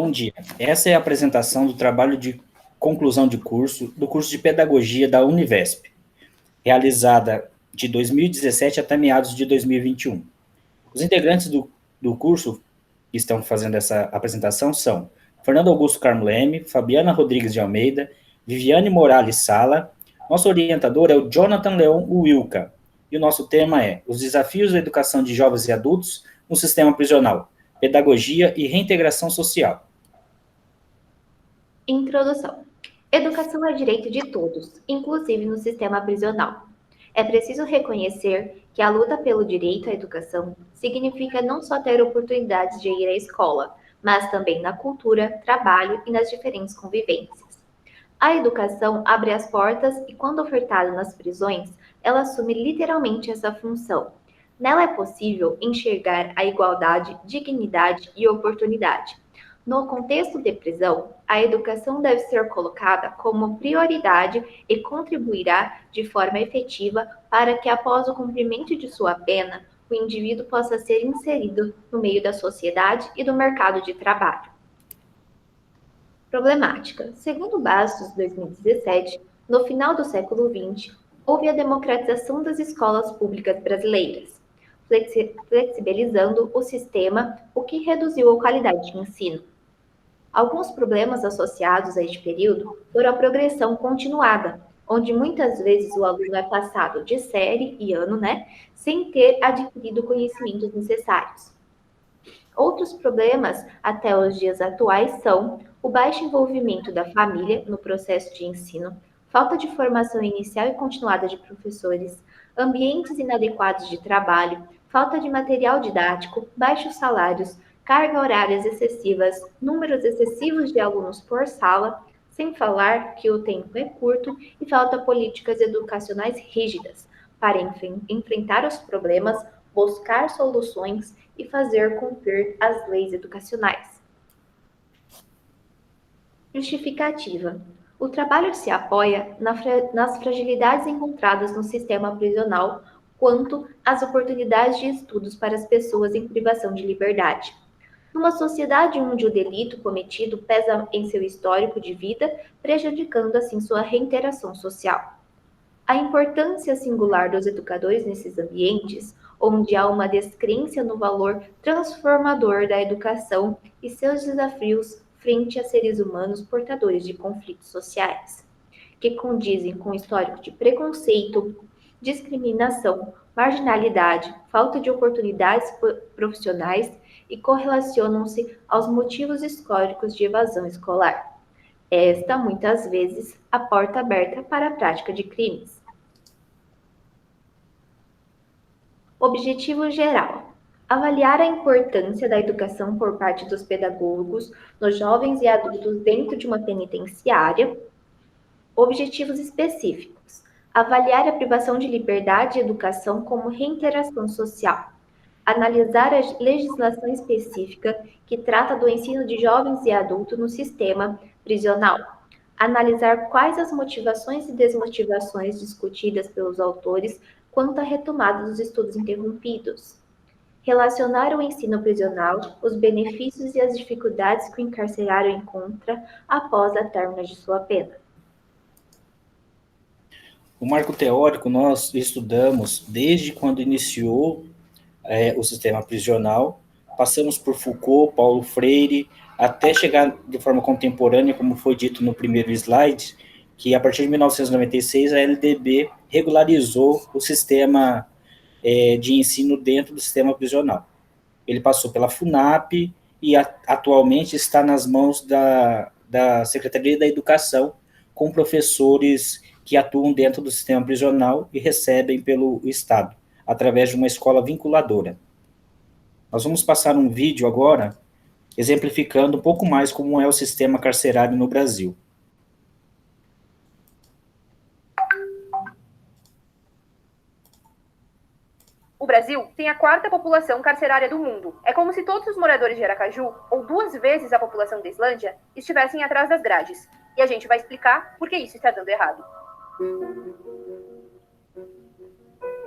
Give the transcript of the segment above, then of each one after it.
Bom dia. Essa é a apresentação do trabalho de conclusão de curso do curso de Pedagogia da Univesp, realizada de 2017 até meados de 2021. Os integrantes do curso que estão fazendo essa apresentação são Fernando Augusto Carmo Leme, Fabiana Rodrigues de Almeida, Viviane Morales Sala. Nosso orientador é o Jonathan Leon Wilka. E o nosso tema é Os desafios da educação de jovens e adultos no sistema prisional, pedagogia e reintegração social. Introdução. Educação é direito de todos, inclusive no sistema prisional. É preciso reconhecer que a luta pelo direito à educação significa não só ter oportunidades de ir à escola, mas também na cultura, trabalho e nas diferentes convivências. A educação abre as portas e, quando ofertada nas prisões, ela assume literalmente essa função. Nela é possível enxergar a igualdade, dignidade e oportunidade. No contexto de prisão, a educação deve ser colocada como prioridade e contribuirá de forma efetiva para que, após o cumprimento de sua pena, o indivíduo possa ser inserido no meio da sociedade e do mercado de trabalho. Problemática. Segundo Bastos, 2017, no final do século XX, houve a democratização das escolas públicas brasileiras, flexibilizando o sistema, o que reduziu a qualidade de ensino. Alguns problemas associados a este período foram a progressão continuada, onde muitas vezes o aluno é passado de série e ano, sem ter adquirido conhecimentos necessários. Outros problemas até os dias atuais são o baixo envolvimento da família no processo de ensino, falta de formação inicial e continuada de professores, ambientes inadequados de trabalho, falta de material didático, baixos salários, carga horárias excessivas, números excessivos de alunos por sala, sem falar que o tempo é curto e falta políticas educacionais rígidas para enfrentar os problemas, buscar soluções e fazer cumprir as leis educacionais. Justificativa. O trabalho se apoia nas fragilidades encontradas no sistema prisional quanto às oportunidades de estudos para as pessoas em privação de liberdade. Numa sociedade onde o delito cometido pesa em seu histórico de vida, prejudicando assim sua reinteração social. A importância singular dos educadores nesses ambientes, onde há uma descrença no valor transformador da educação e seus desafios frente a seres humanos portadores de conflitos sociais, que condizem com o histórico de preconceito, discriminação, marginalidade, falta de oportunidades profissionais e correlacionam-se aos motivos históricos de evasão escolar. Esta, muitas vezes, a porta aberta para a prática de crimes. Objetivo geral: avaliar a importância da educação por parte dos pedagogos nos jovens e adultos dentro de uma penitenciária. Objetivos específicos: avaliar a privação de liberdade e educação como reinteração social. Analisar a legislação específica que trata do ensino de jovens e adultos no sistema prisional. Analisar quais as motivações e desmotivações discutidas pelos autores quanto à retomada dos estudos interrompidos. Relacionar o ensino prisional, os benefícios e as dificuldades que o encarcerado encontra após a término de sua pena. O marco teórico nós estudamos desde quando iniciou o sistema prisional, passamos por Foucault, Paulo Freire, até chegar de forma contemporânea, como foi dito no primeiro slide, que a partir de 1996 a LDB regularizou o sistema de ensino dentro do sistema prisional. Ele passou pela FUNAP e atualmente está nas mãos da Secretaria da Educação, com professores que atuam dentro do sistema prisional e recebem pelo Estado, através de uma escola vinculadora. Nós vamos passar um vídeo agora, exemplificando um pouco mais como é o sistema carcerário no Brasil. O Brasil tem a quarta população carcerária do mundo. É como se todos os moradores de Aracaju, ou 2 vezes a população da Islândia, estivessem atrás das grades. E a gente vai explicar por que isso está dando errado.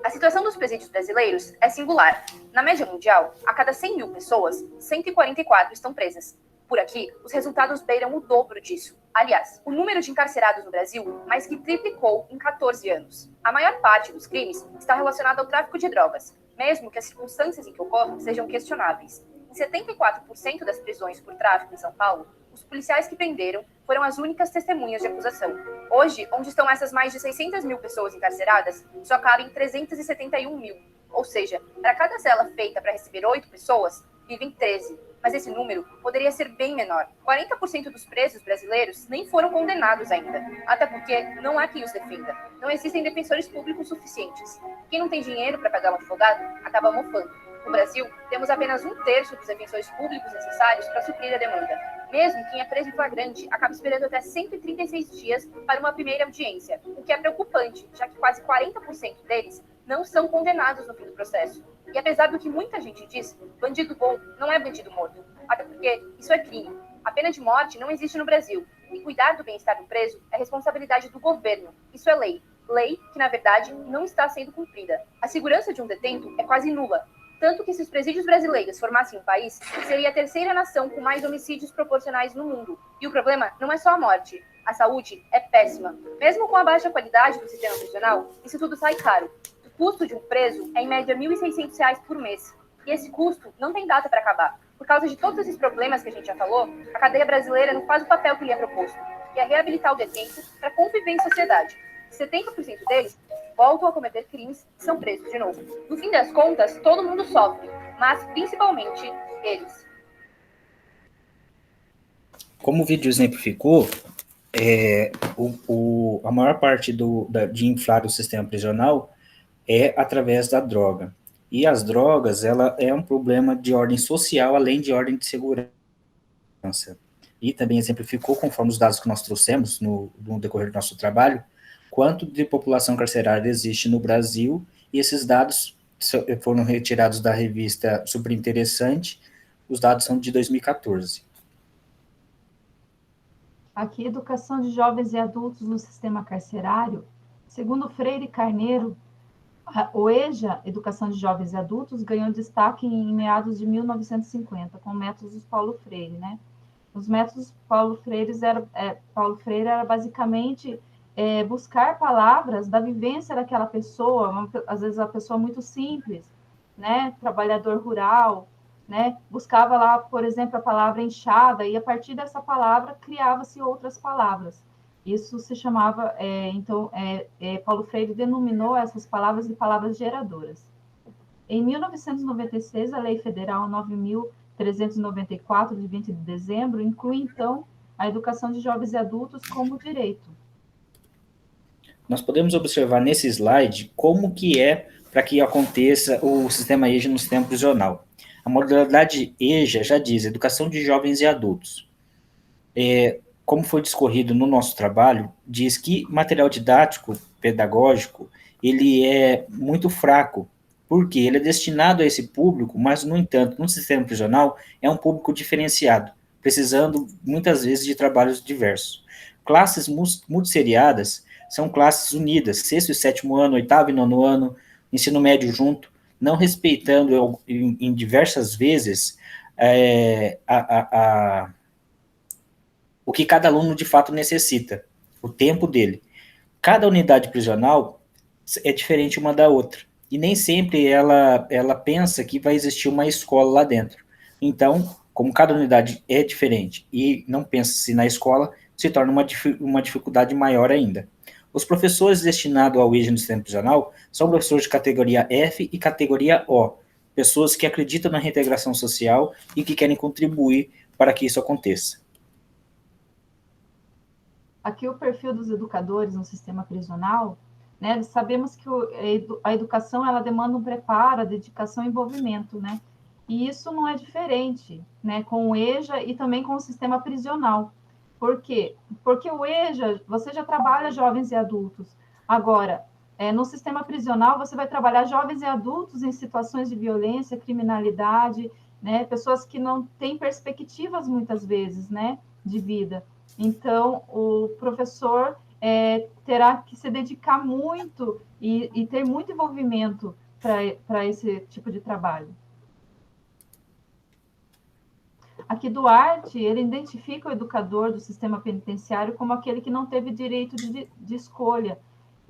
A situação dos presídios brasileiros é singular. Na média mundial, a cada 100 mil pessoas, 144 estão presas. Por aqui, os resultados beiram o dobro disso. Aliás, o número de encarcerados no Brasil mais que triplicou em 14 anos. A maior parte dos crimes está relacionada ao tráfico de drogas, mesmo que as circunstâncias em que ocorram sejam questionáveis. Em 74% das prisões por tráfico em São Paulo, os policiais que prenderam foram as únicas testemunhas de acusação. Hoje, onde estão essas mais de 600 mil pessoas encarceradas, só cabem 371 mil. Ou seja, para cada cela feita para receber 8 pessoas, vivem 13. Mas esse número poderia ser bem menor. 40% dos presos brasileiros nem foram condenados ainda. Até porque não há quem os defenda. Não existem defensores públicos suficientes. Quem não tem dinheiro para pagar um advogado, acaba mofando. No Brasil, temos apenas 1/3 dos defensores públicos necessários para suprir a demanda. Mesmo quem é preso em flagrante acaba esperando até 136 dias para uma primeira audiência, o que é preocupante, já que quase 40% deles não são condenados no fim do processo. E apesar do que muita gente diz, bandido bom não é bandido morto. Até porque isso é crime. A pena de morte não existe no Brasil. E cuidar do bem-estar do preso é responsabilidade do governo. Isso é lei. Lei que, na verdade, não está sendo cumprida. A segurança de um detento é quase nula. Tanto que se os presídios brasileiros formassem um país, seria a terceira nação com mais homicídios proporcionais no mundo. E o problema não é só a morte. A saúde é péssima. Mesmo com a baixa qualidade do sistema prisional, isso tudo sai caro. O custo de um preso é em média R$ 1.600 por mês. E esse custo não tem data para acabar. Por causa de todos esses problemas que a gente já falou, a cadeia brasileira não faz o papel que lhe é proposto, que é reabilitar o detento para conviver em sociedade. 70% deles voltam a cometer crimes e são presos de novo. No fim das contas, todo mundo sofre, mas principalmente eles. Como o vídeo exemplificou, a maior parte de inflar o sistema prisional é através da droga. E as drogas, ela é um problema de ordem social, além de ordem de segurança. E também exemplificou, conforme os dados que nós trouxemos no decorrer do nosso trabalho, quanto de população carcerária existe no Brasil, e esses dados foram retirados da revista Super Interessante, os dados são de 2014. Aqui, educação de jovens e adultos no sistema carcerário, segundo Freire Carneiro, o EJA, Educação de Jovens e Adultos, ganhou destaque em meados de 1950, com métodos Paulo Freire, né? Os métodos Paulo Freire era basicamente buscar palavras da vivência daquela pessoa, às vezes a pessoa muito simples, né? Trabalhador rural, né? Buscava lá, por exemplo, a palavra enxada, e a partir dessa palavra criava-se outras palavras. Isso se chamava, Paulo Freire denominou essas palavras de palavras geradoras. Em 1996, a Lei Federal 9.394, de 20 de dezembro, inclui, então, a educação de jovens e adultos como direito. Nós podemos observar nesse slide como que é para que aconteça o sistema EJA no sistema prisional. A modalidade EJA já diz educação de jovens e adultos. Como foi discorrido no nosso trabalho, diz que material didático, pedagógico, ele é muito fraco, porque ele é destinado a esse público, mas, no entanto, no sistema prisional, é um público diferenciado, precisando, muitas vezes, de trabalhos diversos. Classes multisseriadas são classes unidas, 6º e 7º ano, 8º e 9º ano, ensino médio junto, não respeitando, em diversas vezes, o que cada aluno de fato necessita, o tempo dele. Cada unidade prisional é diferente uma da outra, e nem sempre ela pensa que vai existir uma escola lá dentro. Então, como cada unidade é diferente e não pensa-se na escola, se torna uma dificuldade maior ainda. Os professores destinados ao EJA no sistema prisional são professores de categoria F e categoria O, pessoas que acreditam na reintegração social e que querem contribuir para que isso aconteça. Aqui o perfil dos educadores no sistema prisional, né? Sabemos que a educação ela demanda um preparo, dedicação e envolvimento, né? E isso não é diferente, né? Com o EJA e também com o sistema prisional. Por quê? Porque o EJA, você já trabalha jovens e adultos. Agora, no sistema prisional, você vai trabalhar jovens e adultos em situações de violência, criminalidade, né? Pessoas que não têm perspectivas, muitas vezes, né? De vida. Então, o professor terá que se dedicar muito e ter muito envolvimento para esse tipo de trabalho. Aqui Duarte, ele identifica o educador do sistema penitenciário como aquele que não teve direito de escolha.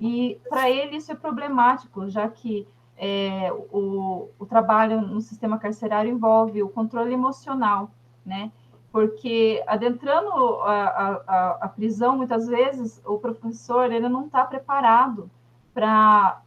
E para ele isso é problemático, já que o trabalho no sistema carcerário envolve o controle emocional, né? Porque adentrando a prisão, muitas vezes o professor ele não está preparado para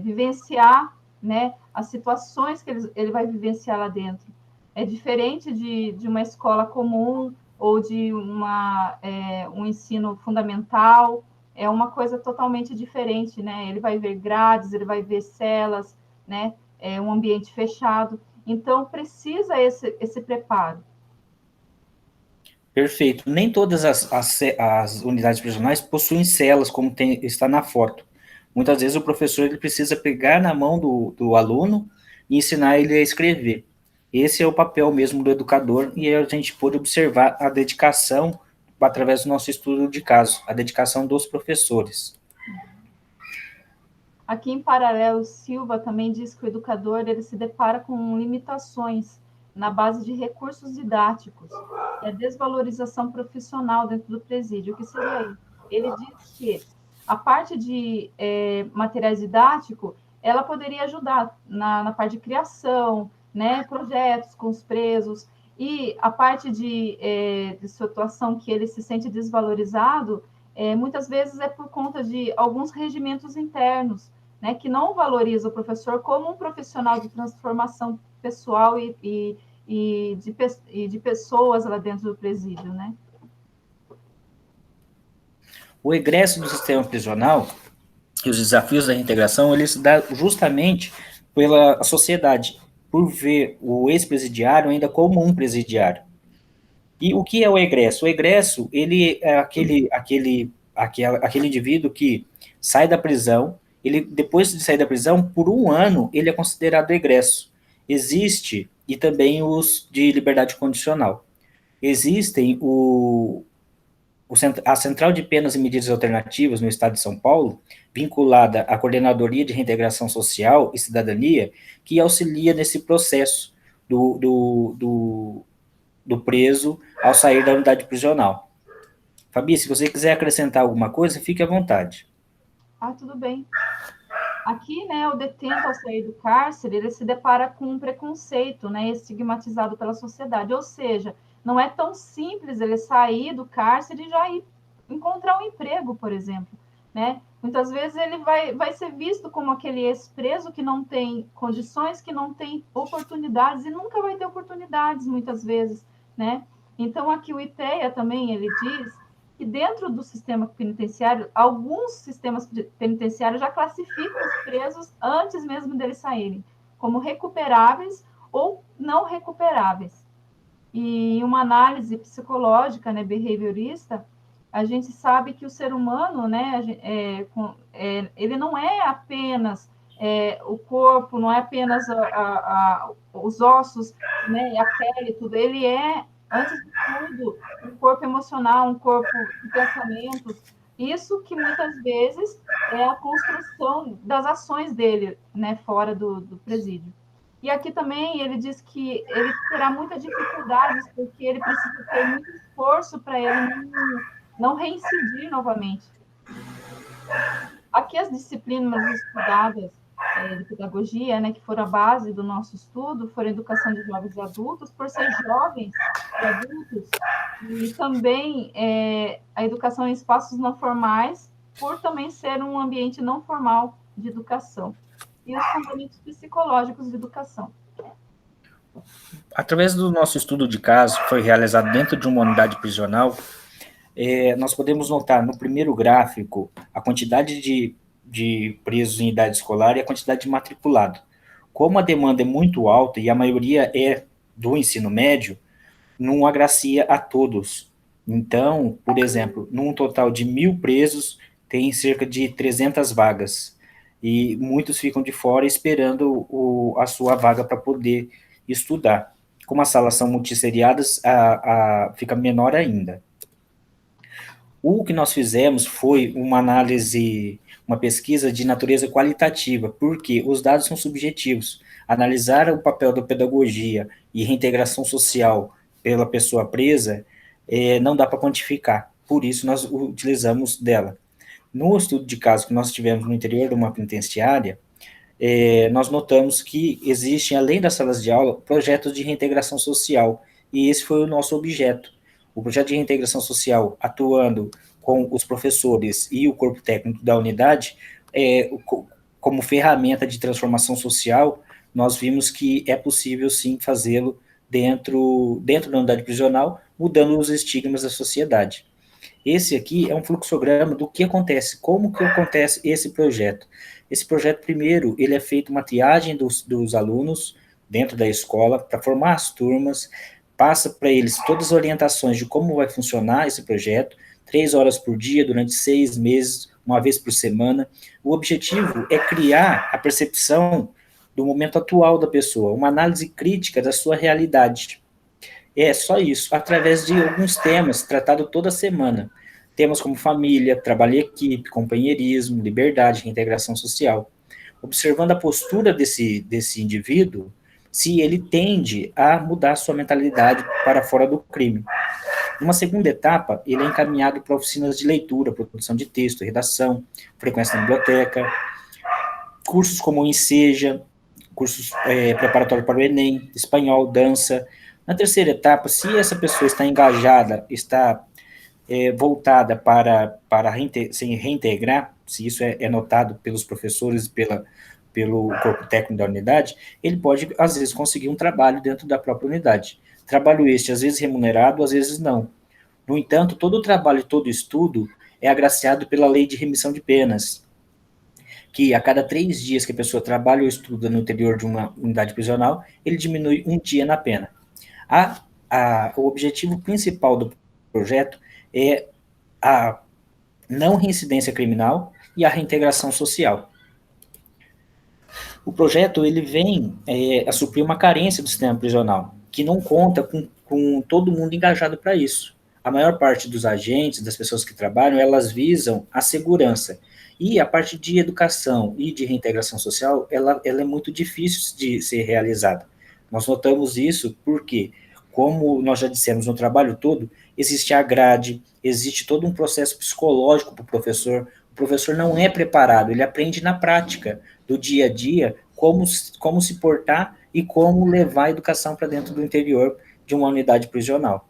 vivenciar, né, as situações que ele vai vivenciar lá dentro. É diferente de uma escola comum ou de um ensino fundamental, é uma coisa totalmente diferente, né? Ele vai ver grades, ele vai ver celas, né? É um ambiente fechado. Então, precisa esse preparo. Perfeito. Nem todas as unidades prisionais possuem celas, como está na foto. Muitas vezes o professor ele precisa pegar na mão do aluno e ensinar ele a escrever. Esse é o papel mesmo do educador, e a gente pôde observar a dedicação, através do nosso estudo de caso, a dedicação dos professores. Aqui em paralelo, Silva também diz que o educador ele se depara com limitações na base de recursos didáticos e a desvalorização profissional dentro do presídio. O que seria isso? Ele diz que a parte de materiais didáticos, ela poderia ajudar na parte de criação, né, projetos com os presos, e a parte de situação que ele se sente desvalorizado, muitas vezes é por conta de alguns regimentos internos, né, que não valoriza o professor como um profissional de transformação pessoal e de pessoas lá dentro do presídio, né? O egresso do sistema prisional e os desafios da reintegração, eles se dão justamente pela sociedade, por ver o ex-presidiário ainda como um presidiário. E o que é o egresso? O egresso, ele é aquele indivíduo que sai da prisão, ele, depois de sair da prisão, por um ano, ele é considerado egresso. Existe, e também os de liberdade condicional. Existem a Central de Penas e Medidas Alternativas no Estado de São Paulo, vinculada à Coordenadoria de Reintegração Social e Cidadania, que auxilia nesse processo do preso ao sair da unidade prisional. Fabi, se você quiser acrescentar alguma coisa, fique à vontade. Tudo bem. Aqui, né, o detento ao sair do cárcere, ele se depara com um preconceito, né, estigmatizado pela sociedade, ou seja, não é tão simples ele sair do cárcere e já ir encontrar um emprego, por exemplo, né? Muitas vezes ele vai ser visto como aquele ex-preso que não tem condições, que não tem oportunidades e nunca vai ter oportunidades, muitas vezes, né? Então, aqui o IPEA também, ele diz que dentro do sistema penitenciário, alguns sistemas penitenciários já classificam os presos antes mesmo deles saírem, como recuperáveis ou não recuperáveis. E uma análise psicológica, né, behaviorista, a gente sabe que o ser humano, né, ele não é apenas o corpo, não é apenas os ossos, né, a pele, tudo. Ele é, antes de tudo, um corpo emocional, um corpo de pensamentos. Isso que muitas vezes é a construção das ações dele, né, fora do presídio. E aqui também ele diz que ele terá muitas dificuldades, porque ele precisa ter muito esforço para ele não reincidir novamente. Aqui as disciplinas estudadas de pedagogia, né, que foram a base do nosso estudo, foram educação de jovens e adultos, por ser jovens e adultos, e também a educação em espaços não formais, por também ser um ambiente não formal de educação. E os fundamentos psicológicos de educação. Através do nosso estudo de caso, que foi realizado dentro de uma unidade prisional, nós podemos notar no primeiro gráfico a quantidade de presos em idade escolar e a quantidade de matriculado. Como a demanda é muito alta e a maioria é do ensino médio, não agracia a todos. Então, por exemplo, num total de 1.000 presos, tem cerca de 300 vagas. E muitos ficam de fora esperando a sua vaga para poder estudar. Como as salas são multisseriadas, fica menor ainda. O que nós fizemos foi uma análise uma pesquisa de natureza qualitativa, porque os dados são subjetivos. Analisar o papel da pedagogia e reintegração social pela pessoa presa não dá para quantificar, por isso nós utilizamos dela. No estudo de caso que nós tivemos no interior de uma penitenciária, nós notamos que existem, além das salas de aula, projetos de reintegração social, e esse foi o nosso objeto. O projeto de reintegração social, atuando com os professores e o corpo técnico da unidade, como ferramenta de transformação social, nós vimos que é possível, sim, fazê-lo dentro da unidade prisional, mudando os estigmas da sociedade. Esse aqui é um fluxograma do que acontece, como que acontece esse projeto. Esse projeto, primeiro, ele é feito uma triagem dos alunos dentro da escola, para formar as turmas, passa para eles todas as orientações de como vai funcionar esse projeto, 3 horas por dia, durante 6 meses, uma vez por semana. O objetivo é criar a percepção do momento atual da pessoa, uma análise crítica da sua realidade. É só isso, através de alguns temas tratados toda semana. Temas como família, trabalho em equipe, companheirismo, liberdade, reintegração social. Observando a postura desse indivíduo, se ele tende a mudar sua mentalidade para fora do crime. Numa segunda etapa, ele é encaminhado para oficinas de leitura, produção de texto, redação, frequência na biblioteca, cursos como o Enseja, cursos preparatórios para o Enem, espanhol, dança. Na terceira etapa, se essa pessoa está engajada, está voltada para se reintegrar, se isso é notado pelos professores, pelo corpo técnico da unidade, ele pode, às vezes, conseguir um trabalho dentro da própria unidade. Trabalho este, às vezes, remunerado, às vezes, não. No entanto, todo o trabalho e todo o estudo é agraciado pela lei de remissão de penas, que a cada 3 dias que a pessoa trabalha ou estuda no interior de uma unidade prisional, ele diminui 1 dia na pena. O objetivo principal do projeto é a não reincidência criminal e a reintegração social. O projeto ele vem a suprir uma carência do sistema prisional, que não conta com todo mundo engajado para isso. A maior parte dos agentes, das pessoas que trabalham, elas visam a segurança. E a parte de educação e de reintegração social, ela é muito difícil de ser realizada. Nós notamos isso porque, como nós já dissemos no trabalho todo, existe a grade, existe todo um processo psicológico para o professor não é preparado, ele aprende na prática do dia a dia como se portar e como levar a educação para dentro do interior de uma unidade prisional.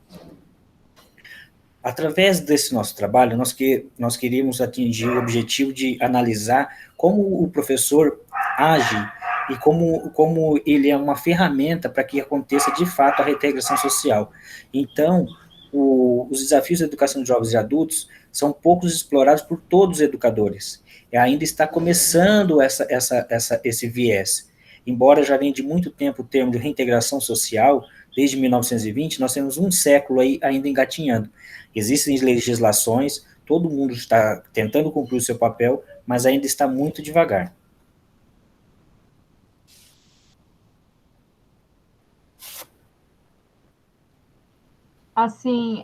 Através desse nosso trabalho, nós queríamos atingir o objetivo de analisar como o professor age e como ele é uma ferramenta para que aconteça de fato a reintegração social. Então, os desafios da educação de jovens e adultos são poucos explorados por todos os educadores. Ainda está começando esse viés. Embora já venha de muito tempo o termo de reintegração social, desde 1920, nós temos um século aí ainda engatinhando. Existem legislações, todo mundo está tentando cumprir o seu papel, mas ainda está muito devagar. Assim,